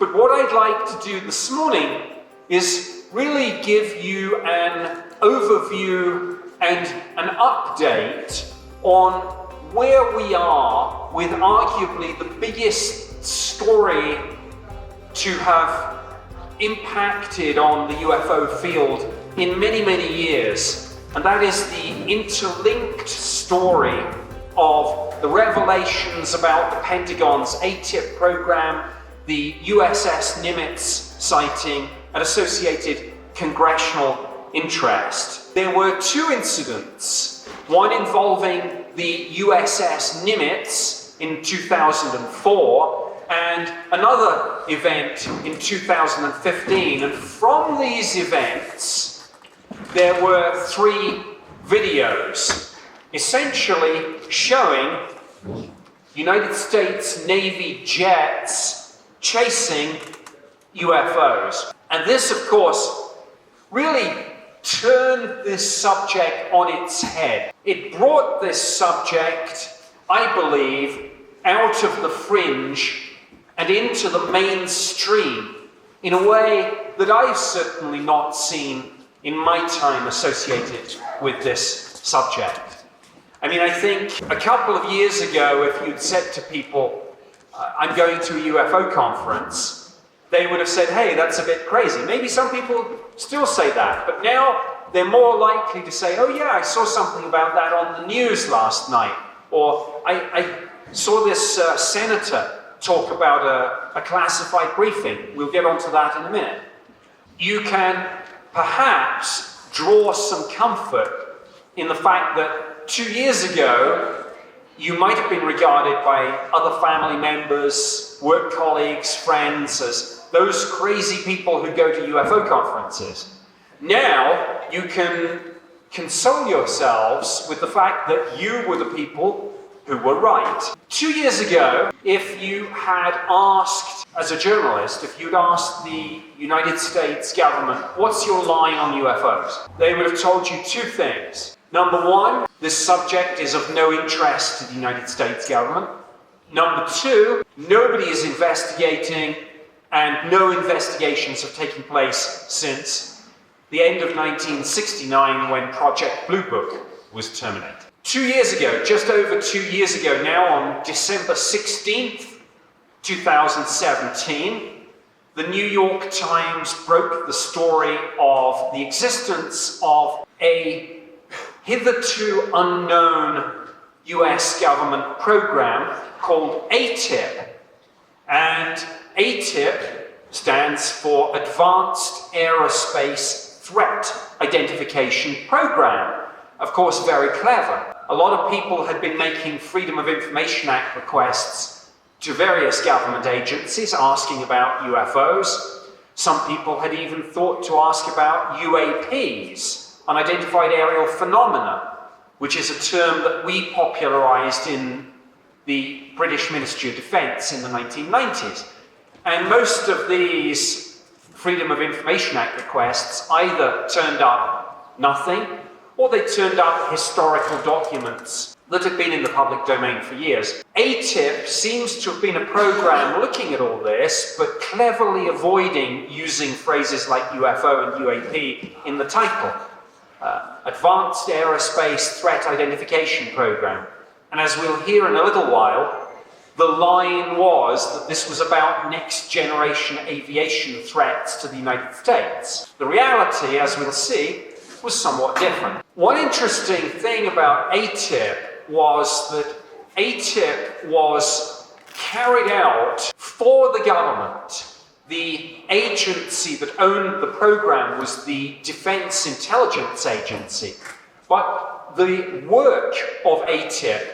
But what I'd like to do this morning is really give you an overview and an update on where we are with arguably the biggest story to have impacted on the UFO field in many, many years. And that is the interlinked story of the revelations about the Pentagon's AATIP program, the USS Nimitz sighting, and associated congressional interest. There were two incidents, one involving the USS Nimitz in 2004 and another event in 2015. And from these events, there were three videos essentially showing United States Navy jets chasing UFOs. And this, of course, really turned this subject on its head. It brought this subject, I believe, out of the fringe and into the mainstream in a way that I've certainly not seen in my time associated with this subject. I mean, I think a couple of years ago, if you'd said to people, I'm going to a UFO conference, they would have said, hey, that's a bit crazy. Maybe some people still say that, but now they're more likely to say, oh yeah, I saw something about that on the news last night, or I saw this senator talk about a classified briefing. We'll get onto that in a minute. You can perhaps draw some comfort in the fact that 2 years ago, you might have been regarded by other family members, work colleagues, friends as those crazy people who go to UFO conferences. Now, you can console yourselves with the fact that you were the people who were right. 2 years ago, if you had asked, as a journalist, if you'd asked the United States government, what's your line on UFOs? They would have told you two things. Number one, this subject is of no interest to the United States government. Number two, nobody is investigating and no investigations have taken place since the end of 1969 when Project Blue Book was terminated. 2 years ago, just over 2 years ago now, on December 16th, 2017, the New York Times broke the story of the existence of a hitherto unknown US government program called AATIP. And AATIP stands for Advanced Aerospace Threat Identification Program. Of course, very clever. A lot of people had been making Freedom of Information Act requests to various government agencies asking about UFOs. Some people had even thought to ask about UAPs, Unidentified Aerial Phenomena, which is a term that we popularized in the British Ministry of Defence in the 1990s. And most of these Freedom of Information Act requests either turned up nothing, or they turned up historical documents that had been in the public domain for years. AATIP seems to have been a program looking at all this, but cleverly avoiding using phrases like UFO and UAP in the title. Advanced Aerospace Threat Identification Program. And as we'll hear in a little while, the line was that this was about next generation aviation threats to the United States. The reality, as we'll see, was somewhat different. One interesting thing about AATIP was that AATIP was carried out for the government. The agency that owned the program was the Defense Intelligence Agency. But the work of AATIP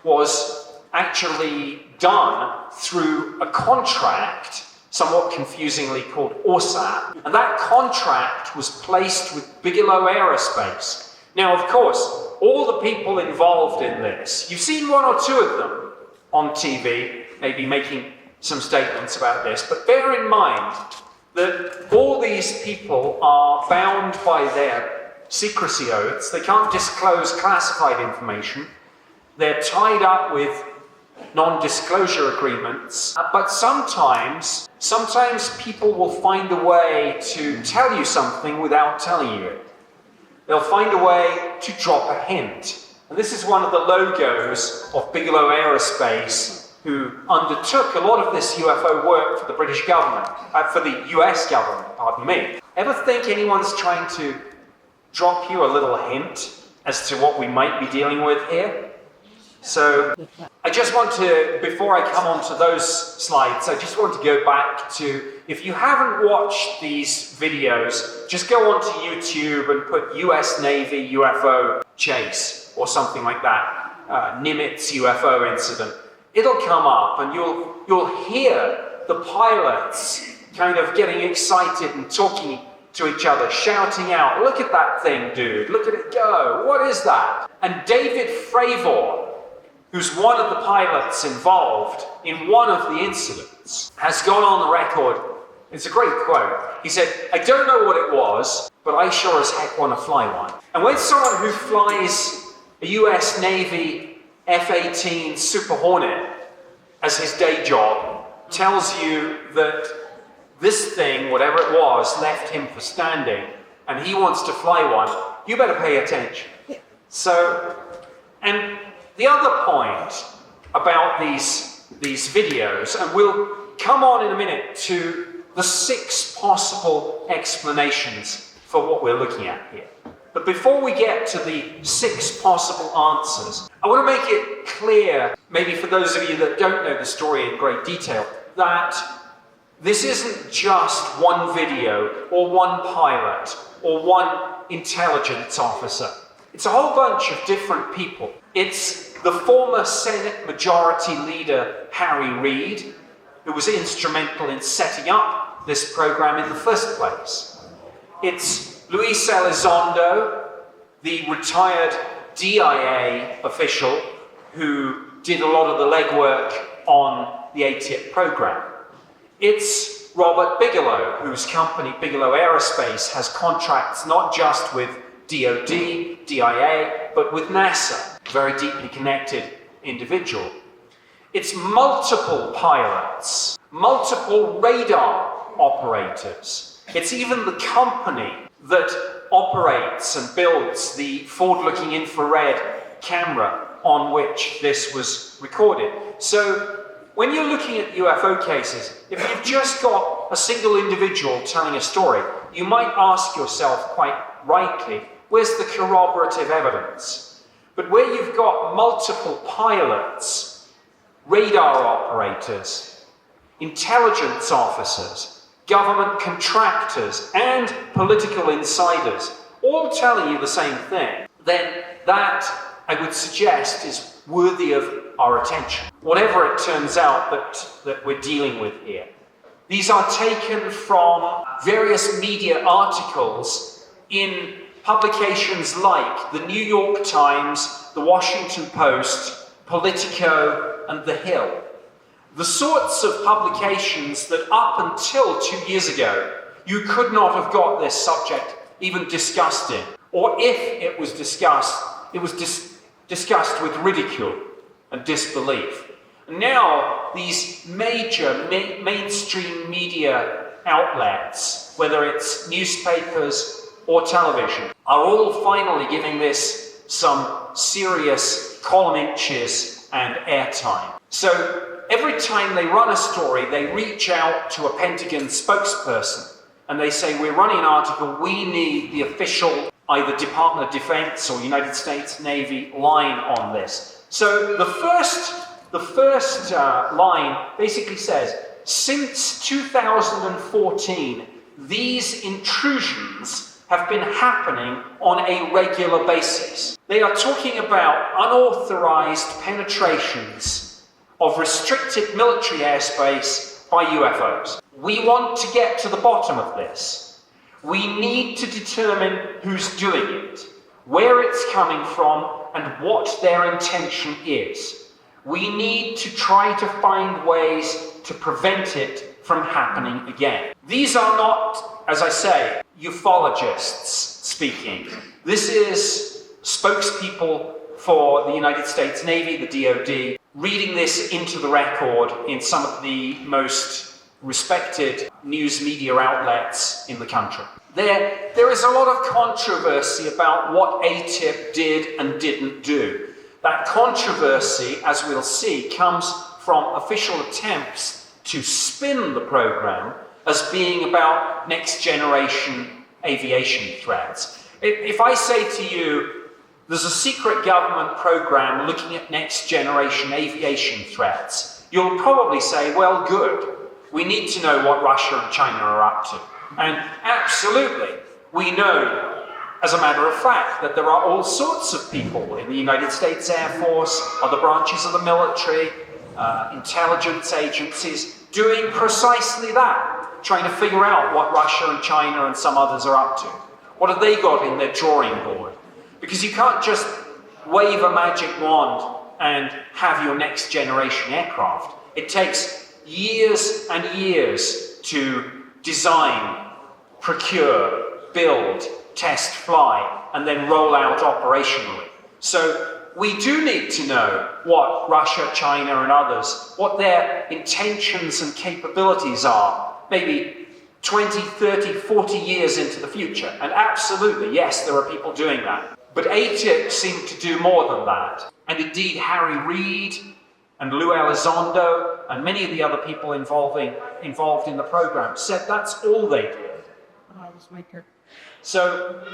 was actually done through a contract, somewhat confusingly called ORSAT. And that contract was placed with Bigalow Aerospace. Now, of course, all the people involved in this, you've seen one or two of them on TV, maybe making some statements about this, but bear in mind that all these people are bound by their secrecy oaths. They can't disclose classified information. They're tied up with non-disclosure agreements, but sometimes people will find a way to tell you something without telling you it. They'll find a way to drop a hint. And this is one of the logos of Bigalow Aerospace, who undertook a lot of this UFO work for the British government, for the US government, pardon me. Ever think anyone's trying to drop you a little hint as to what we might be dealing with here? So I just want to, before I come on to those slides, I just want to go back to, if you haven't watched these videos, just go onto YouTube and put US Navy UFO chase or something like that, Nimitz UFO incident. It'll come up and you'll hear the pilots kind of getting excited and talking to each other, shouting out, "Look at that thing, dude, look at it go, what is that?" And David Fravor, who's one of the pilots involved in one of the incidents, has gone on the record. It's a great quote. He said, "I don't know what it was, but I sure as heck want to fly one." And when someone who flies a US Navy F-18 Super Hornet as his day job tells you that this thing, whatever it was, left him for standing and he wants to fly one, you better pay attention. So, and the other point about these videos, and we'll come on in a minute to the 6 possible explanations for what we're looking at here. But before we get to the 6 possible answers, I want to make it clear, maybe for those of you that don't know the story in great detail, that this isn't just one video or one pilot or one intelligence officer. It's a whole bunch of different people. It's the former Senate Majority Leader Harry Reid, who was instrumental in setting up this program in the first place. It's Luis Elizondo, the retired DIA official who did a lot of the legwork on the AATIP program. It's Robert Bigalow, whose company Bigalow Aerospace has contracts not just with DOD, DIA, but with NASA, a very deeply connected individual. It's multiple pilots, multiple radar operators. It's even the company that operates and builds the forward-looking infrared camera on which this was recorded. So when you're looking at UFO cases, if you've just got a single individual telling a story, you might ask yourself quite rightly, where's the corroborative evidence? But where you've got multiple pilots, radar operators, intelligence officers, government contractors, and political insiders, all telling you the same thing, then that, I would suggest, is worthy of our attention, whatever it turns out that we're dealing with here. These are taken from various media articles in publications like the New York Times, the Washington Post, Politico, and The Hill. The sorts of publications that up until 2 years ago, you could not have got this subject even discussed in. Or if it was discussed, it was discussed with ridicule and disbelief. And now, these major mainstream media outlets, whether it's newspapers or television, are all finally giving this some serious column inches and airtime. So, every time they run a story, they reach out to a Pentagon spokesperson and they say, "We're running an article, we need the official, either Department of Defense or United States Navy line on this." So the first line basically says, since 2014, these intrusions have been happening on a regular basis. They are talking about unauthorized penetrations of restricted military airspace by UFOs. We want to get to the bottom of this. We need to determine who's doing it, where it's coming from, and what their intention is. We need to try to find ways to prevent it from happening again. These are not, as I say, ufologists speaking. This is spokespeople for the United States Navy, the DoD, reading this into the record in some of the most respected news media outlets in the country. There is a lot of controversy about what AATIP did and didn't do. That controversy, as we'll see, comes from official attempts to spin the program as being about next generation aviation threats. If I say to you, there's a secret government program looking at next generation aviation threats, you'll probably say, well, good. We need to know what Russia and China are up to. And absolutely, we know, as a matter of fact, that there are all sorts of people in the United States Air Force, other branches of the military, intelligence agencies, doing precisely that, trying to figure out what Russia and China and some others are up to. What have they got in their drawing board? Because you can't just wave a magic wand and have your next generation aircraft. It takes years and years to design, procure, build, test, fly, and then roll out operationally. So we do need to know what Russia, China, and others, what their intentions and capabilities are, maybe 20, 30, 40 years into the future. And absolutely, yes, there are people doing that. But AATIP seemed to do more than that. And indeed, Harry Reid and Lou Elizondo and many of the other people involved in the program said that's all they did. So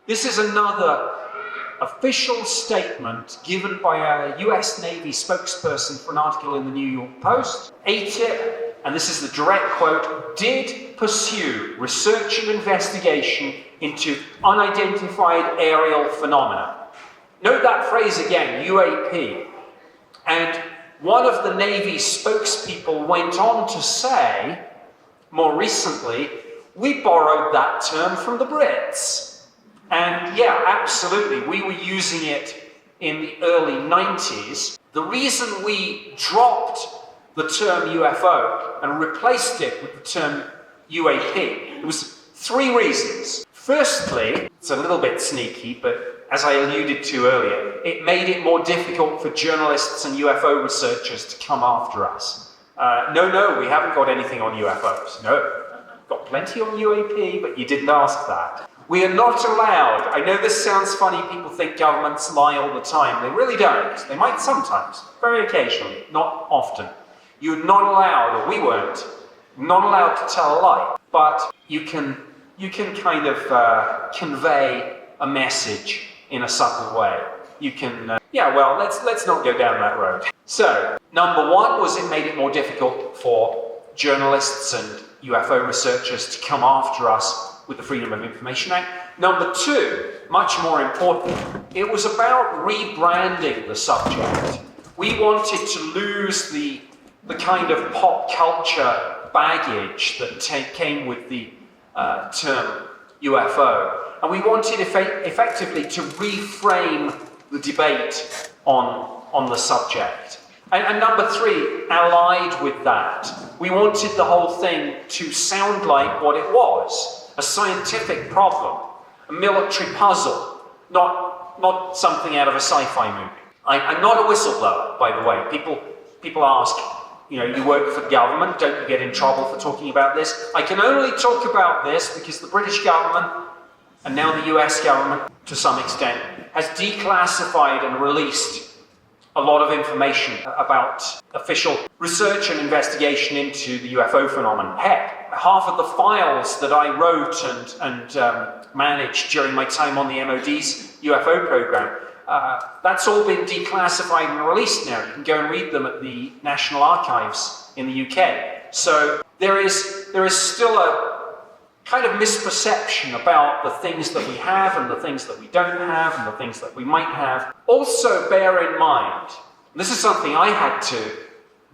this is another official statement given by a US Navy spokesperson for an article in the New York Post. AATIP, and this is the direct quote, did pursue research and investigation into unidentified aerial phenomena. Note that phrase again, UAP. And one of the Navy spokespeople went on to say, more recently, we borrowed that term from the Brits. And yeah, absolutely, we were using it in the early 90s. The reason we dropped the term UFO and replaced it with the term UAP, it was three reasons. Firstly, it's a little bit sneaky, but as I alluded to earlier, it made it more difficult for journalists and UFO researchers to come after us. No, we haven't got anything on UFOs. No, got plenty on UAP, but you didn't ask that. We are not allowed, I know this sounds funny, people think governments lie all the time. They really don't. They might sometimes, very occasionally, not often. You're not allowed, or we weren't, not allowed to tell a lie, but you can kind of convey a message in a subtle way. You can, let's not go down that road. So, number one was it made it more difficult for journalists and UFO researchers to come after us with the Freedom of Information Act. Number two, much more important, it was about rebranding the subject. We wanted to lose the kind of pop culture baggage that came with the term UFO. And we wanted effectively to reframe the debate on the subject. And number three, allied with that, we wanted the whole thing to sound like what it was. A scientific problem, a military puzzle, not something out of a sci-fi movie. I'm not a whistleblower, by the way. People ask, you work for the government, don't you get in trouble for talking about this? I can only talk about this because the British government, and now the US government, to some extent, has declassified and released a lot of information about official research and investigation into the UFO phenomenon. Heck, half of the files that I wrote and managed during my time on the MOD's UFO program, that's all been declassified and released now. You can go and read them at the National Archives in the UK. So there is still a kind of misperception about the things that we have and the things that we don't have and the things that we might have. Also bear in mind, this is something I had to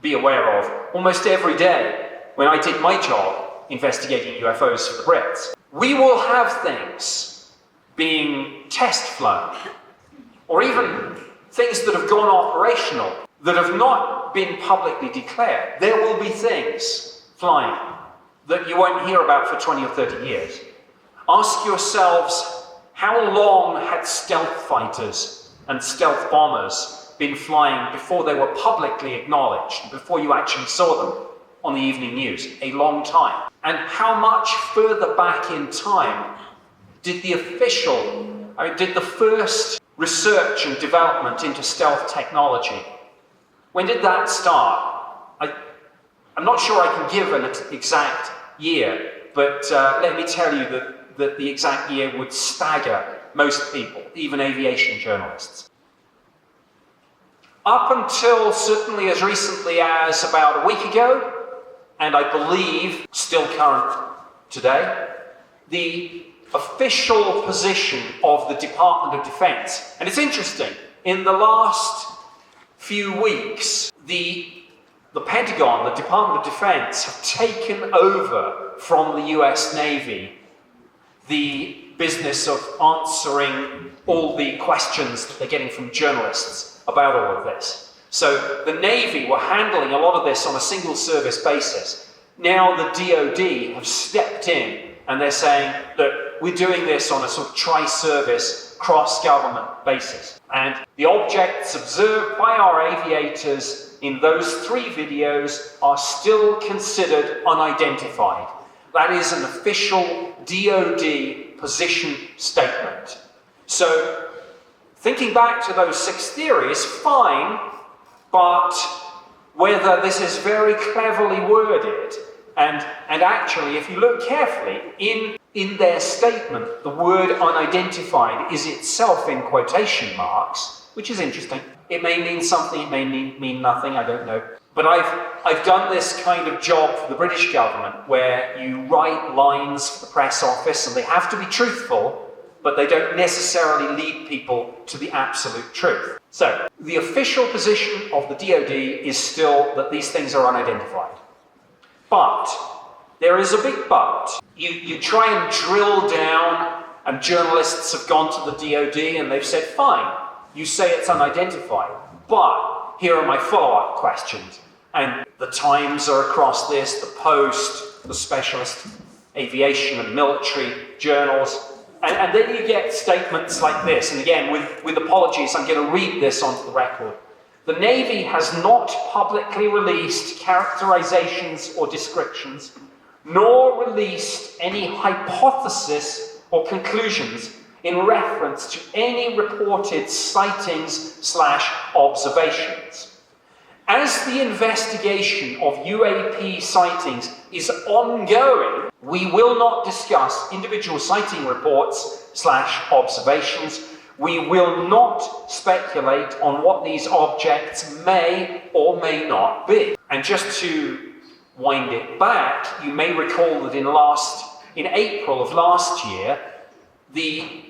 be aware of almost every day when I did my job investigating UFOs for the Brits. We will have things being test flown, or even things that have gone operational that have not been publicly declared. There will be things flying that you won't hear about for 20 or 30 years. Ask yourselves, how long had stealth fighters and stealth bombers been flying before they were publicly acknowledged, before you actually saw them on the evening news? A long time. And how much further back in time did the first research and development into stealth technology, when did that start? I'm not sure I can give an exact year, but let me tell you that the exact year would stagger most people, even aviation journalists. Up until certainly as recently as about a week ago, and I believe still current today, the official position of the Department of Defense, and it's interesting, in the last few weeks, the Pentagon, the Department of Defense, have taken over from the US Navy the business of answering all the questions that they're getting from journalists about all of this. So the Navy were handling a lot of this on a single service basis. Now the DoD have stepped in and they're saying that we're doing this on a sort of tri-service, cross-government basis. And the objects observed by our aviators in those 3 videos are still considered unidentified. That is an official DoD position statement. So, thinking back to those 6 theories, fine, but whether this is very cleverly worded, and actually, if you look carefully, in their statement, the word unidentified is itself in quotation marks, which is interesting. It may mean something, it may mean nothing, I don't know. But I've done this kind of job for the British government where you write lines for the press office and they have to be truthful, but they don't necessarily lead people to the absolute truth. So, the official position of the DoD is still that these things are unidentified. But there is a big but. You try and drill down, and journalists have gone to the DoD and they've said, fine, you say it's unidentified, but here are my follow-up questions. And the Times are across this, the Post, the specialist aviation and military journals, and then you get statements like this, and again, with apologies, I'm going to read this onto the record. The Navy has not publicly released characterizations or descriptions, nor released any hypothesis or conclusions in reference to any reported sightings/observations. As the investigation of UAP sightings is ongoing, we will not discuss individual sighting reports/observations. We will not speculate on what these objects may or may not be. And just to wind it back, you may recall that in April of last year, the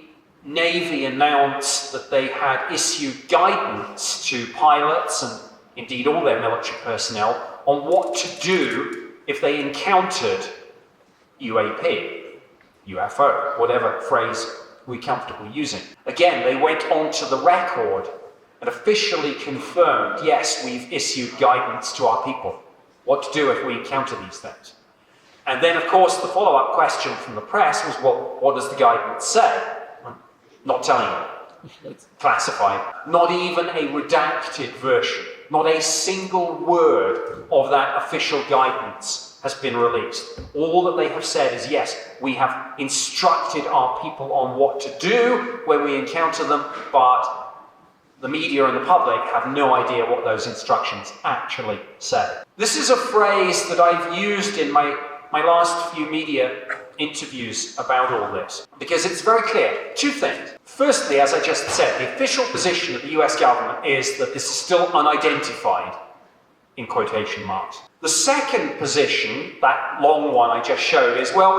Navy announced that they had issued guidance to pilots and indeed all their military personnel on what to do if they encountered UAP, UFO, whatever phrase we're comfortable using. Again, they went onto the record and officially confirmed, yes, we've issued guidance to our people, what to do if we encounter these things. And then, of course, the follow-up question from the press was, well, what does the guidance say? Not telling you. It's classified. Not even a redacted version. Not a single word of that official guidance has been released. All that they have said is, yes, we have instructed our people on what to do when we encounter them, but the media and the public have no idea what those instructions actually say. This is a phrase that I've used in my last few media interviews about all this, because it's very clear. 2 things. Firstly, as I just said, the official position of the US government is that this is still unidentified, in quotation marks. The second position, that long one I just showed, is, well,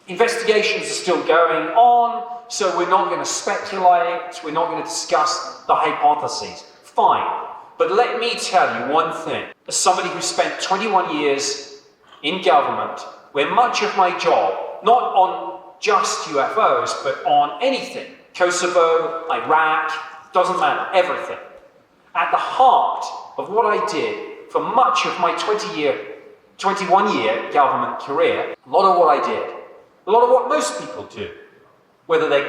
investigations are still going on, so we're not going to speculate, we're not going to discuss the hypotheses. Fine. But let me tell you one thing. As somebody who spent 21 years in government, where much of my job, not on just UFOs, but on anything, Kosovo, Iraq, doesn't matter, everything. At the heart of what I did for much of my 21-year government career, a lot of what I did, a lot of what most people do, whether they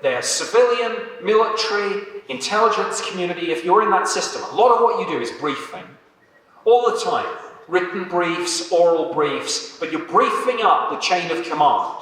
they're civilian, military, intelligence community. If you're in that system, a lot of what you do is briefing. All the time. Written briefs, oral briefs, but you're briefing up the chain of command.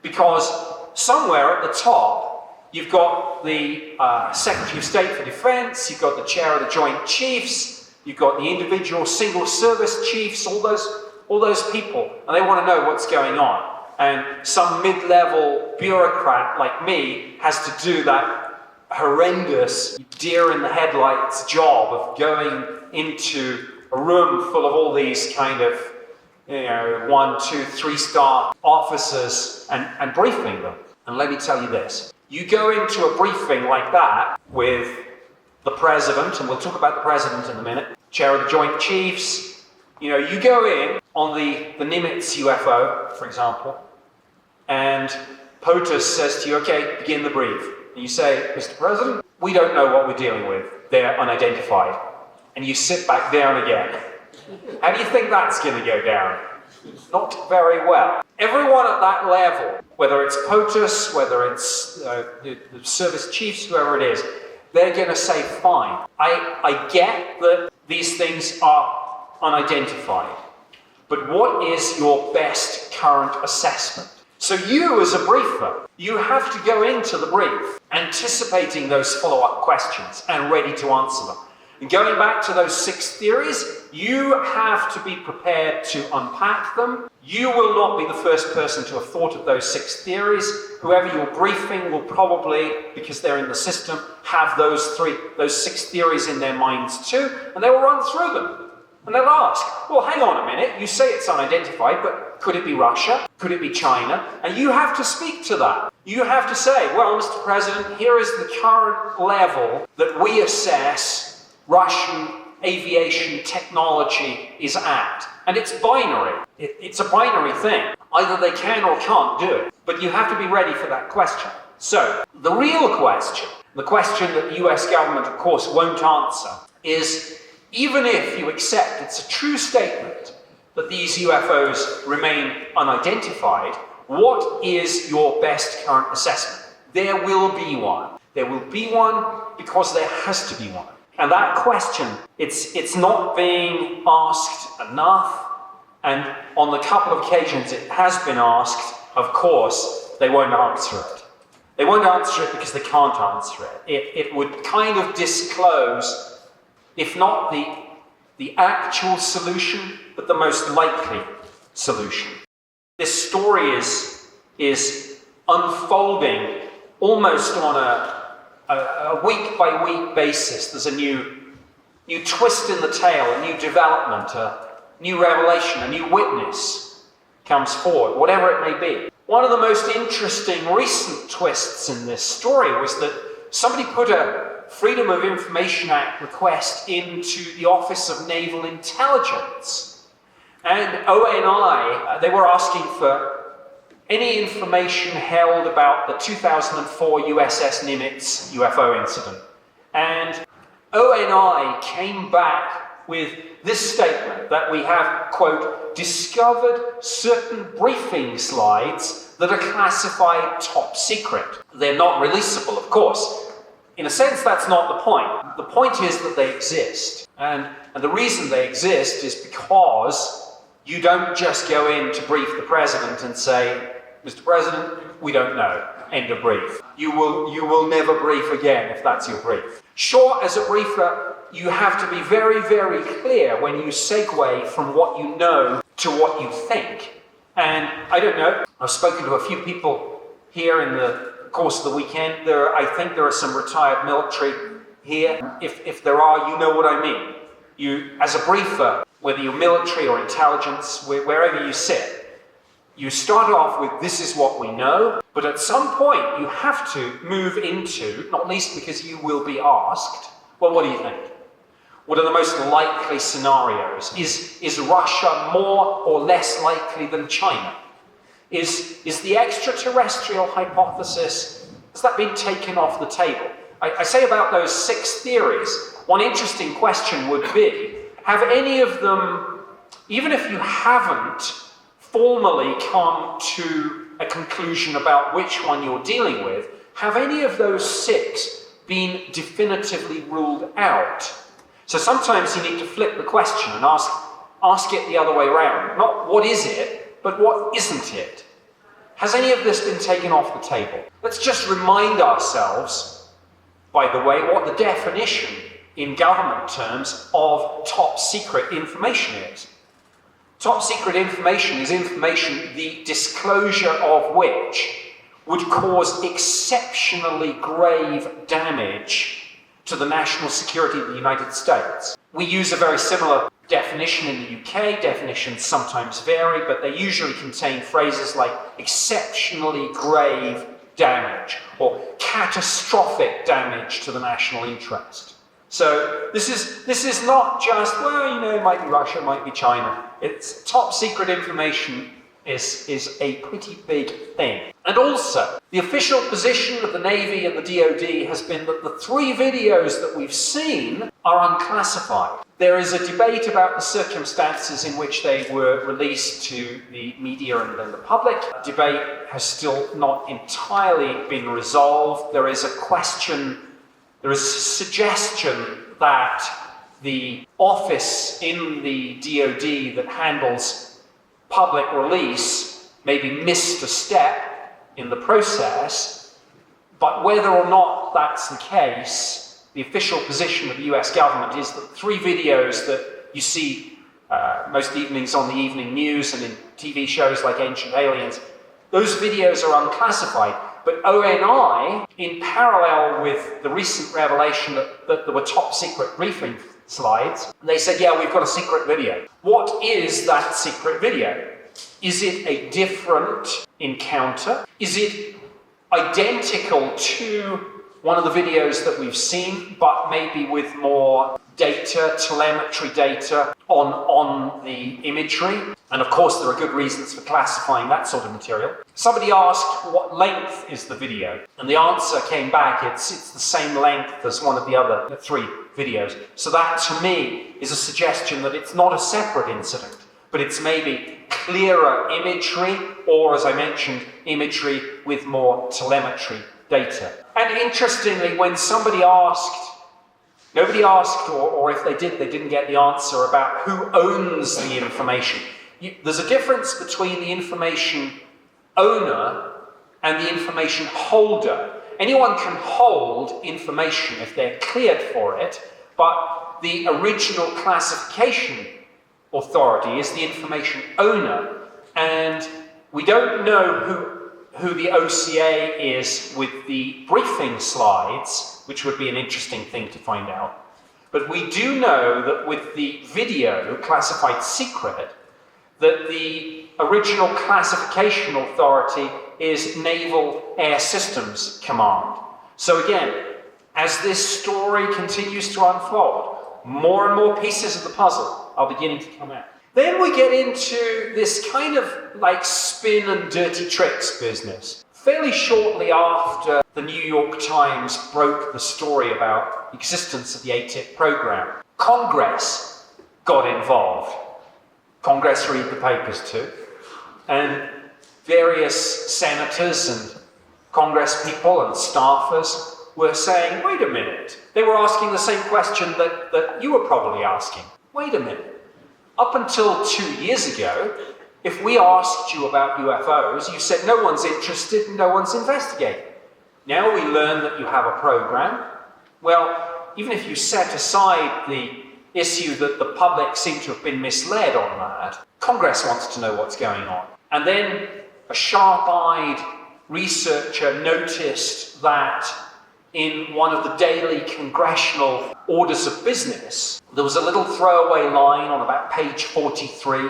Because somewhere at the top, you've got the Secretary of State for Defense, you've got the Chair of the Joint Chiefs, you've got the individual single service chiefs, all those people, and they want to know what's going on. And some mid-level bureaucrat like me has to do that horrendous deer in the headlights job of going into a room full of all these kind of 1, 2, 3-star officers and briefing them. And let me tell you this, you go into a briefing like that with the president, and we'll talk about the president in a minute, chair of the Joint Chiefs, you go in on the Nimitz UFO, for example, and POTUS says to you, okay, begin the brief. And you say, Mr. President, we don't know what we're dealing with. They're unidentified. And you sit back down again. How do you think that's going to go down? Not very well. Everyone at that level, whether it's POTUS, whether it's the service chiefs, whoever it is, they're going to say, fine. I get that these things are unidentified. But what is your best current assessment? So you, as a briefer, you have to go into the brief anticipating those follow-up questions and ready to answer them. And going back to those 6 theories, you have to be prepared to unpack them. You will not be the first person to have thought of those 6 theories. Whoever you're briefing will probably, because they're in the system, have those 6 theories in their minds too, and they will run through them. And they'll ask, well, hang on a minute, you say it's unidentified, but could it be Russia? Could it be China? And you have to speak to that. You have to say, well, Mr. President, here is the current level that we assess Russian aviation technology is at. And it's binary. It's a binary thing. Either they can or can't do it. But you have to be ready for that question. So, the real question, the question that the US government, of course, won't answer, is even if you accept it's a true statement that these UFOs remain unidentified, what is your best current assessment? There will be one. There will be one because there has to be one. And that question, it's not being asked enough, and on the couple of occasions it has been asked, of course, they won't answer it. They won't answer it because they can't answer it. It would kind of disclose, if not the actual solution, but the most likely solution. This story is unfolding almost on a week-by-week basis. There's a new twist in the tale, a new development, a new revelation, a new witness comes forward, whatever it may be. One of the most interesting recent twists in this story was that somebody put a Freedom of Information Act request into the Office of Naval Intelligence. And ONI, they were asking for any information held about the 2004 USS Nimitz UFO incident. And ONI came back with this statement that we have, quote, discovered certain briefing slides that are classified top secret. They're not releasable, of course. In a sense, that's not the point. The point is that they exist. And the reason they exist is because you don't just go in to brief the president and say, Mr. President, we don't know. End of brief. You will never brief again if that's your brief. Sure, as a briefer, you have to be very, very clear when you segue from what you know to what you think. And I don't know, I've spoken to a few people here in the course of the weekend. I think there are some retired military here. If there are, you know what I mean. You, as a briefer, whether you're military or intelligence, wherever you sit, you start off with, this is what we know, but at some point you have to move into, not least because you will be asked, well, what do you think? What are the most likely scenarios? Is Russia more or less likely than China? Is the extraterrestrial hypothesis, has that been taken off the table? I say about those 6 theories, one interesting question would be, have any of them, even if you haven't formally come to a conclusion about which one you're dealing with, have any of those 6 been definitively ruled out? So sometimes you need to flip the question and ask it the other way around. Not what is it, but what isn't it? Has any of this been taken off the table? Let's just remind ourselves, by the way, what the definition in government terms of top secret information is. Top secret information is information the disclosure of which would cause exceptionally grave damage to the national security of the United States. We use a very similar definition in the UK. Definitions sometimes vary, but they usually contain phrases like exceptionally grave damage or catastrophic damage to the national interest. So this is not just, well, you know, it might be Russia, it might be China. It's top secret information is a pretty big thing. And also, the official position of the Navy and the DoD has been that the 3 videos that we've seen are unclassified. There is a debate about the circumstances in which they were released to the media and then the public. The debate has still not entirely been resolved. There is a suggestion that the office in the DoD that handles public release maybe missed a step in the process, but whether or not that's the case, the official position of the US government is that 3 videos that you see most evenings on the evening news and in TV shows like Ancient Aliens, those videos are unclassified. But ONI, in parallel with the recent revelation that there were top secret briefing slides, they said, yeah, we've got a secret video. What is that secret video? Is it a different encounter? Is it identical to one of the videos that we've seen, but maybe with more data, telemetry data on the imagery? And of course, there are good reasons for classifying that sort of material. Somebody asked, what length is the video? And the answer came back, it's the same length as one of the other 3 videos. So that, to me, is a suggestion that it's not a separate incident, but it's maybe clearer imagery, or, as I mentioned, imagery with more telemetry data. And interestingly, when somebody asked, nobody asked, or if they did, they didn't get the answer about who owns the information. There's a difference between the information owner and the information holder. Anyone can hold information if they're cleared for it, but the original classification authority is the information owner, and we don't know who the OCA is with the briefing slides, which would be an interesting thing to find out. But we do know that with the video classified secret, that the original classification authority is Naval Air Systems Command. So again, as this story continues to unfold, more and more pieces of the puzzle are beginning to come out. Then we get into this kind of like spin and dirty tricks business. Fairly shortly after the New York Times broke the story about the existence of the AATIP program, Congress got involved. Congress read the papers too. And various senators and Congress people and staffers were saying, wait a minute. They were asking the same question that you were probably asking. Wait a minute. Up until 2 years ago, if we asked you about UFOs, you said no one's interested and no one's investigating. Now we learn that you have a program. Well, even if you set aside the issue that the public seem to have been misled on that, Congress wants to know what's going on. And then a sharp-eyed researcher noticed that in one of the daily Congressional orders of business, there was a little throwaway line on about page 43 of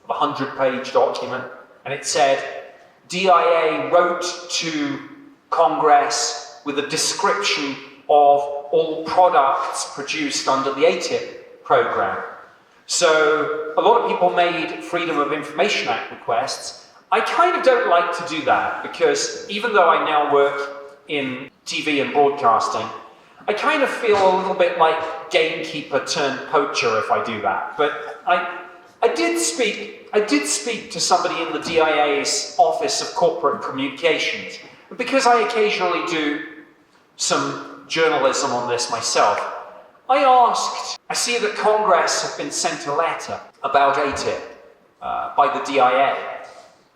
a 100-page document, and it said, DIA wrote to Congress with a description of all products produced under the AATIP program. So a lot of people made Freedom of Information Act requests. I kind of don't like to do that because even though I now work in TV and broadcasting, I kind of feel a little bit like gamekeeper turned poacher if I do that. But I did speak to somebody in the DIA's Office of Corporate Communications, Because I occasionally do some journalism on this myself, I see that Congress have been sent a letter about AATIP by the DIA.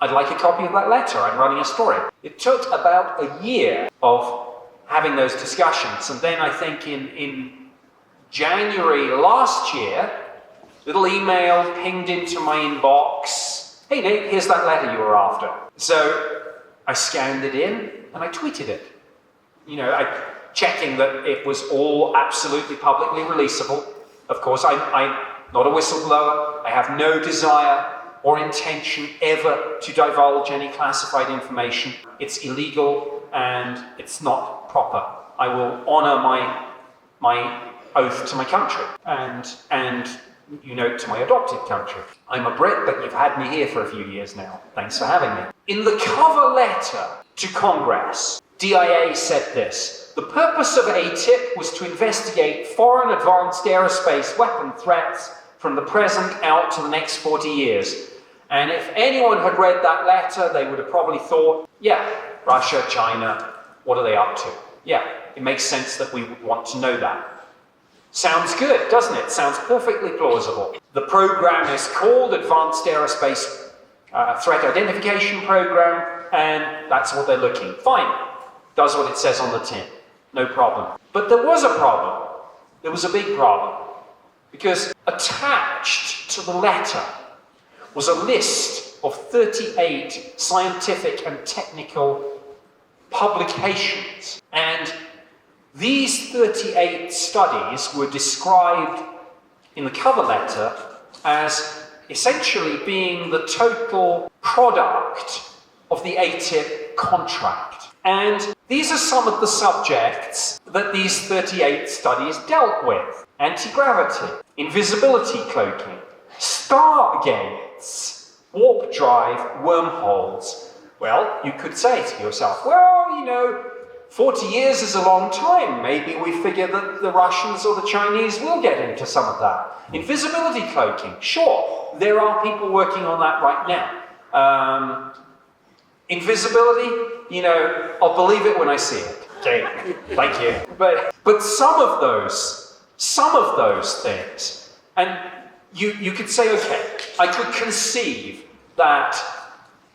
I'd like a copy of that letter. I'm running a story. It took about a year of having those discussions, and then I think in January last year, little email pinged into my inbox. Hey Nick, here's that letter you were after. So I scanned it in and I tweeted it. Checking that it was all absolutely publicly releasable. Of course, I'm not a whistleblower. I have no desire or intention ever to divulge any classified information. It's illegal and it's not proper. I will honor my oath to my country and to my adopted country. I'm a Brit, but you've had me here for a few years now. Thanks for having me. In the cover letter to Congress, DIA said this: the purpose of AATIP was to investigate foreign advanced aerospace weapon threats from the present out to the next 40 years. And if anyone had read that letter, they would have probably thought, yeah, Russia, China, what are they up to? Yeah, it makes sense that we would want to know that. Sounds good, doesn't it? Sounds perfectly plausible. The program is called Advanced Aerospace Threat Identification Program, and that's what they're looking. Fine, does what it says on the tin. No problem. But there was a problem. There was a big problem. Because attached to the letter was a list of 38 scientific and technical publications. And these 38 studies were described in the cover letter as essentially being the total product of the AATIP contract. And these are some of the subjects that these 38 studies dealt with: anti-gravity, invisibility cloaking, Stargates, warp drive, wormholes. Well, you could say to yourself, 40 years is a long time. Maybe we figure that the Russians or the Chinese will get into some of that. Invisibility cloaking, sure, there are people working on that right now. Invisibility, I'll believe it when I see it. Okay, thank you. But some of those things, and you could say, okay, I could conceive that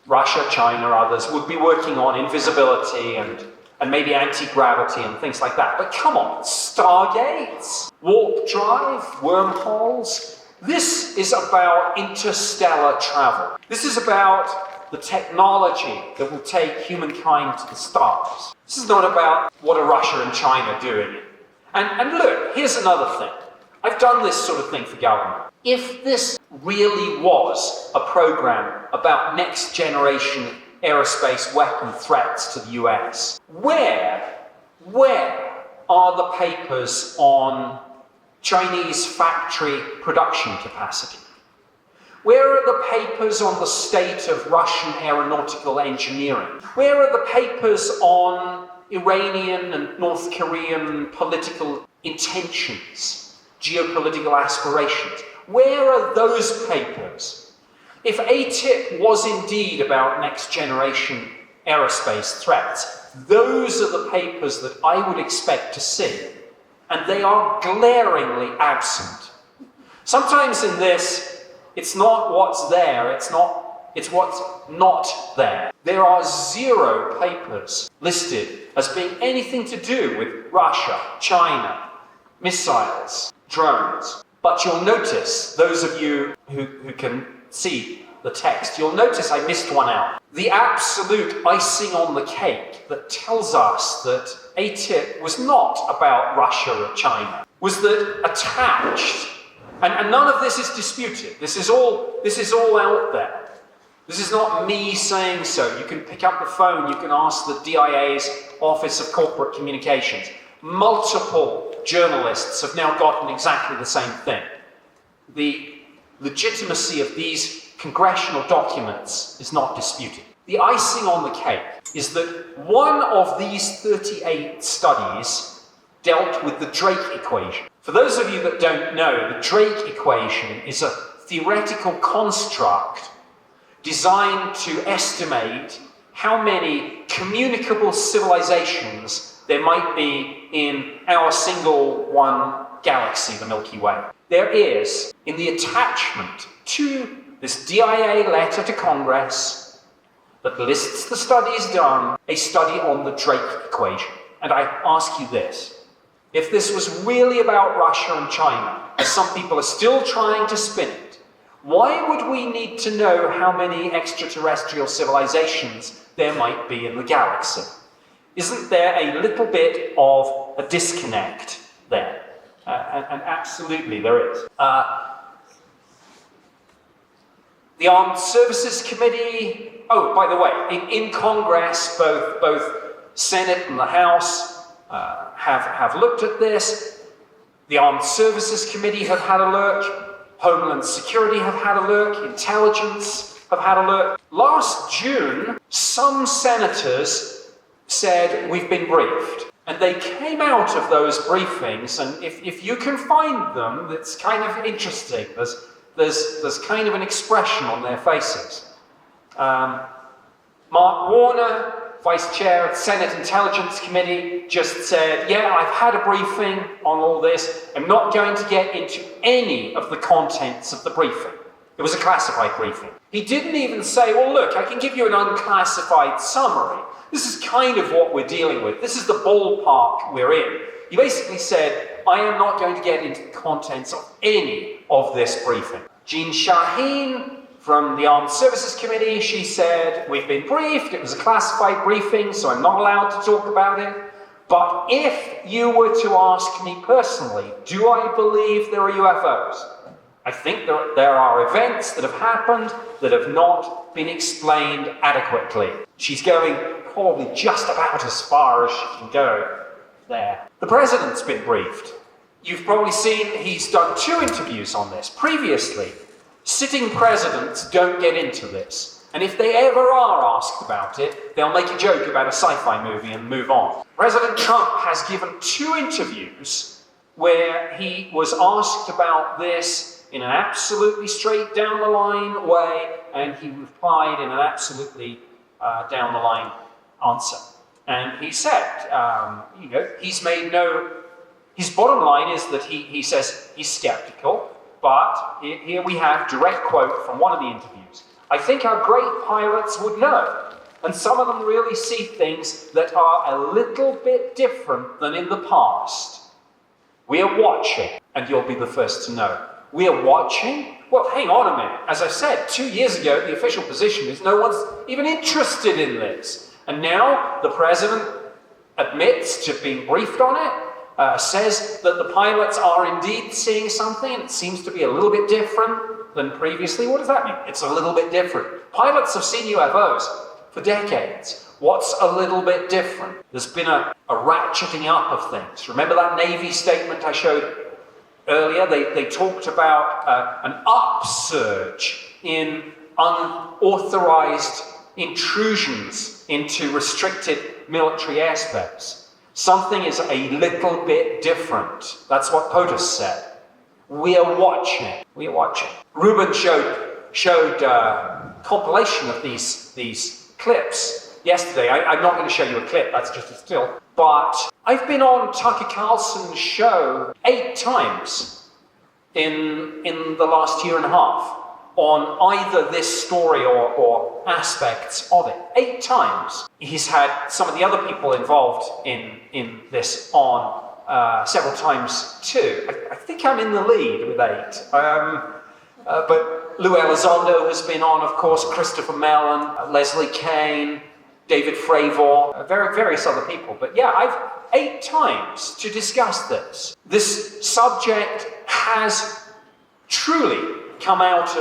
Russia, China, others would be working on invisibility and maybe anti-gravity and things like that. But come on, Stargates, warp drive, wormholes. This is about interstellar travel. This is about the technology that will take humankind to the stars. This is not about what are Russia and China doing. And look, here's another thing. I've done this sort of thing for government. If this really was a program about next generation aerospace weapon threats to the US, where are the papers on Chinese factory production capacity? Where are the papers on the state of Russian aeronautical engineering? Where are the papers on Iranian and North Korean political intentions, geopolitical aspirations? Where are those papers? If AATIP was indeed about next generation aerospace threats, those are the papers that I would expect to see, and they are glaringly absent. Sometimes in this, it's not what's there, it's what's not there. There are 0 papers listed as being anything to do with Russia, China, missiles, drones. But you'll notice, those of you who can see the text, you'll notice I missed one out. The absolute icing on the cake that tells us that AATIP was not about Russia or China was that attached, and none of this is disputed. This is all out there. This is not me saying so. You can pick up the phone, you can ask the DIA's Office of Corporate Communications. Multiple journalists have now gotten exactly the same thing. The legitimacy of these congressional documents is not disputed. The icing on the cake is that one of these 38 studies dealt with the Drake equation. For those of you that don't know, the Drake equation is a theoretical construct designed to estimate how many communicable civilizations there might be in our single one galaxy, the Milky Way. There is, in the attachment to this DIA letter to Congress that lists the studies done, a study on the Drake equation. And I ask you this: if this was really about Russia and China, as some people are still trying to spin it, why would we need to know how many extraterrestrial civilizations there might be in the galaxy? Isn't there a little bit of a disconnect there? And absolutely there is. The Armed Services Committee, oh, by the way, in Congress, both Senate and the House have looked at this. The Armed Services Committee have had a look. Homeland Security have had a look. Intelligence have had a look. Last June, some senators said, we've been briefed. And they came out of those briefings, and if you can find them, it's kind of interesting. There's kind of an expression on their faces. Mark Warner, Vice Chair of the Senate Intelligence Committee, just said, yeah, I've had a briefing on all this. I'm not going to get into any of the contents of the briefing. It was a classified briefing. He didn't even say, well, look, I can give you an unclassified summary. This is kind of what we're dealing with. This is the ballpark we're in. He basically said, I am not going to get into the contents of any of this briefing. Jean Shaheen from the Armed Services Committee, she said, we've been briefed, it was a classified briefing, so I'm not allowed to talk about it. But if you were to ask me personally, do I believe there are UFOs? I think there are events that have happened that have not been explained adequately. She's going probably just about as far as she can go there. The president's been briefed. You've probably seen he's done 2 interviews on this. Previously, sitting presidents don't get into this. And if they ever are asked about it, they'll make a joke about a sci-fi movie and move on. President Trump has given 2 interviews where he was asked about this in an absolutely straight down the line way, and he replied in an absolutely down the line answer. And he said, he's made no... His bottom line is that he says he's skeptical, but here we have direct quote from one of the interviews. I think our great pilots would know, and some of them really see things that are a little bit different than in the past. We are watching, and you'll be the first to know. We are watching? Well, hang on a minute. As I said, 2 years ago, the official position is no one's even interested in this. And now the president admits to being briefed on it, says that the pilots are indeed seeing something, and it seems to be a little bit different than previously. What does that mean? It's a little bit different. Pilots have seen UFOs for decades. What's a little bit different? There's been a ratcheting up of things. Remember that Navy statement I showed earlier? They talked about an upsurge in unauthorized intrusions into restricted military airspace. Something is a little bit different. That's what POTUS said. We are watching. We are watching. Ruben showed a compilation of these clips yesterday. I'm not going to show you a clip, that's just a still. But I've been on Tucker Carlson's show 8 times in the last year and a half on either this story or aspects of it. 8 times. He's had some of the other people involved in this on several times too. I think I'm in the lead with 8. But Lou Elizondo has been on, of course, Christopher Mellon, Leslie Kean, David Fravor, various other people. But yeah, I've 8 times to discuss this. This subject has truly come out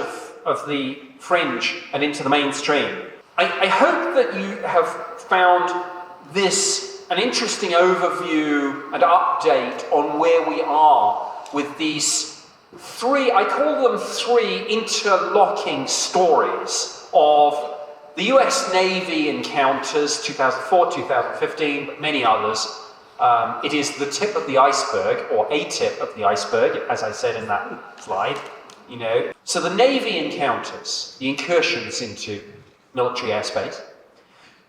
of the fringe and into the mainstream. I hope that you have found this an interesting overview and update on where we are with these 3, I call them 3 interlocking stories of the US Navy encounters, 2004, 2015, but many others. It is the tip of the iceberg, or a tip of the iceberg, as I said in that slide. So the Navy encounters, the incursions into military airspace.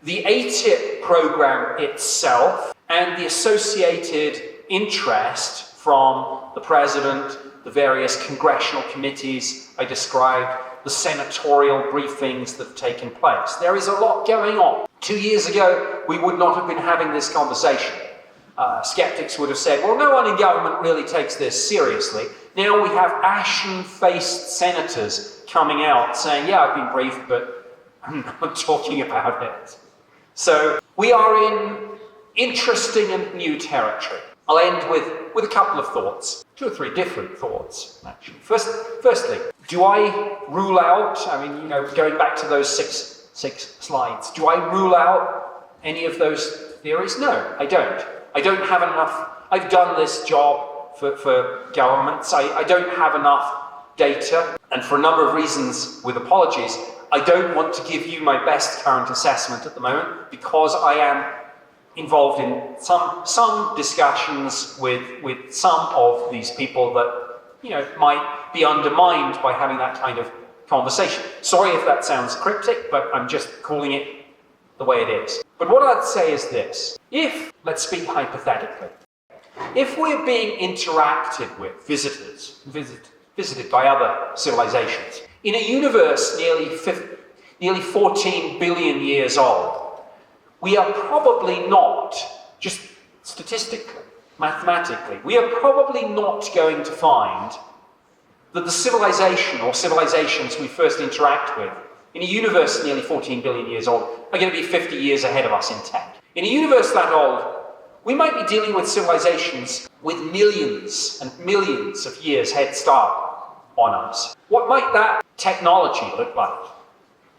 the AATIP program itself and the associated interest from the president, the various congressional committees I described, the senatorial briefings that have taken place. There is a lot going on. 2 years ago, we would not have been having this conversation. Skeptics would have said, well, no one in government really takes this seriously. Now we have ashen-faced senators coming out saying, yeah, I've been briefed, but I'm not talking about it. So we are in interesting and new territory. I'll end with a couple of thoughts, 2 or 3 different thoughts, actually. Firstly, do I rule out, going back to those six slides, do I rule out any of those theories? No, I don't. I don't have enough. I've done this job for governments. I don't have enough data, and for a number of reasons, with apologies, I don't want to give you my best current assessment at the moment because I am involved in some discussions with some of these people that might be undermined by having that kind of conversation. Sorry if that sounds cryptic, but I'm just calling it the way it is. But what I'd say is this: if, let's speak hypothetically, if we're being interacted with, visited by other civilizations, in a universe nearly 14 billion years old, we are probably not, just statistically, mathematically, we are probably not going to find that the civilization or civilizations we first interact with in a universe nearly 14 billion years old are going to be 50 years ahead of us in tech. In a universe that old, we might be dealing with civilizations with millions and millions of years head start on us. What might that technology look like?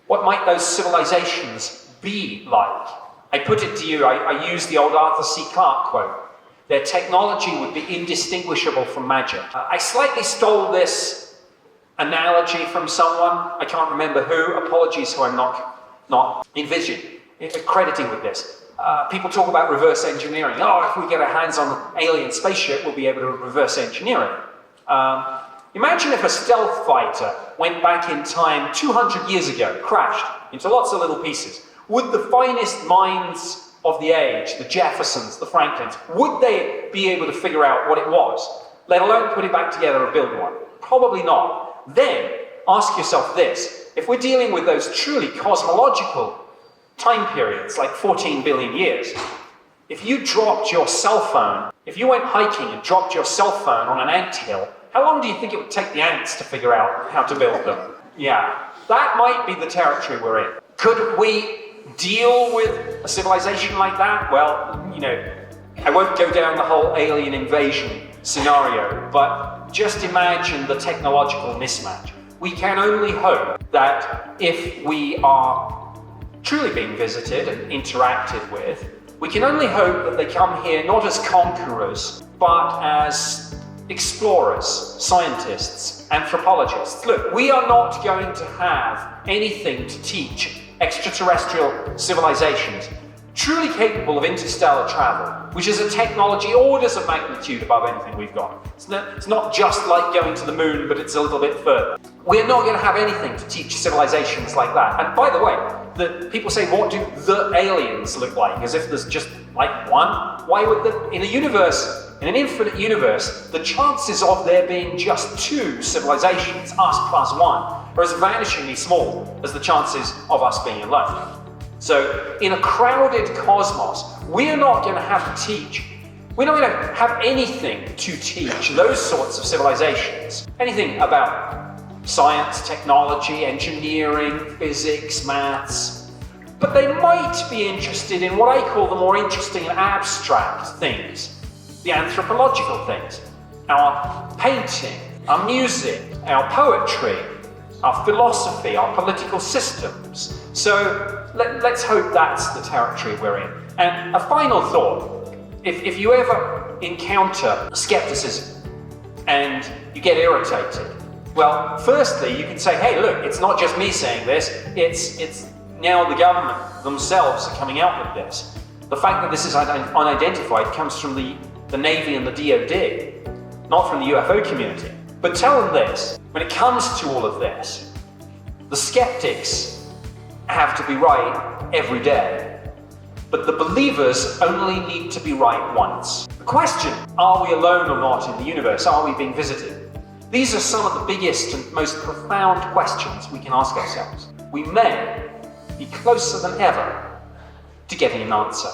What might those civilizations be like? I put it to you, I use the old Arthur C. Clarke quote. Their technology would be indistinguishable from magic. I slightly stole this analogy from someone, I can't remember who, apologies who I'm not crediting with this. People talk about reverse engineering. Oh, if we get our hands on an alien spaceship, we'll be able to reverse engineer it. Imagine if a stealth fighter went back in time 200 years ago, crashed into lots of little pieces. Would the finest minds of the age, the Jeffersons, the Franklins, would they be able to figure out what it was, let alone put it back together or build one? Probably not. Then, ask yourself this: if we're dealing with those truly cosmological time periods, like 14 billion years, if you dropped your cell phone, if you went hiking and dropped your cell phone on an anthill, how long do you think it would take the ants to figure out how to build them? Yeah, that might be the territory we're in. Could we deal with a civilization like that? Well, I won't go down the whole alien invasion scenario, but just imagine the technological mismatch. We can only hope that if we are truly being visited and interacted with, we can only hope that they come here not as conquerors, but as explorers, scientists, anthropologists. Look, we are not going to have anything to teach extraterrestrial civilizations truly capable of interstellar travel, which is a technology orders of magnitude above anything we've got. It's not just like going to the moon, but it's a little bit further. We're not going to have anything to teach civilizations like that. And by the way, the people say, what do the aliens look like? As if there's just like one? Why would in an infinite universe, the chances of there being just 2 civilizations, us plus 1, are as vanishingly small as the chances of us being alone. So, in a crowded cosmos, we're not going to have to teach. We're not going to have anything to teach those sorts of civilizations. Anything about science, technology, engineering, physics, maths. But they might be interested in what I call the more interesting and abstract things. The anthropological things. Our painting, our music, our poetry, our philosophy, our political systems. So let's hope that's the territory we're in. And a final thought, if you ever encounter skepticism and you get irritated, well, firstly, you can say, hey, look, it's not just me saying this, it's now the government themselves are coming out with this. The fact that this is unidentified comes from the Navy and the DoD, not from the UFO community. But tell them this, when it comes to all of this, the skeptics have to be right every day. But the believers only need to be right once. The question, are we alone or not in the universe? Are we being visited? These are some of the biggest and most profound questions we can ask ourselves. We may be closer than ever to getting an answer.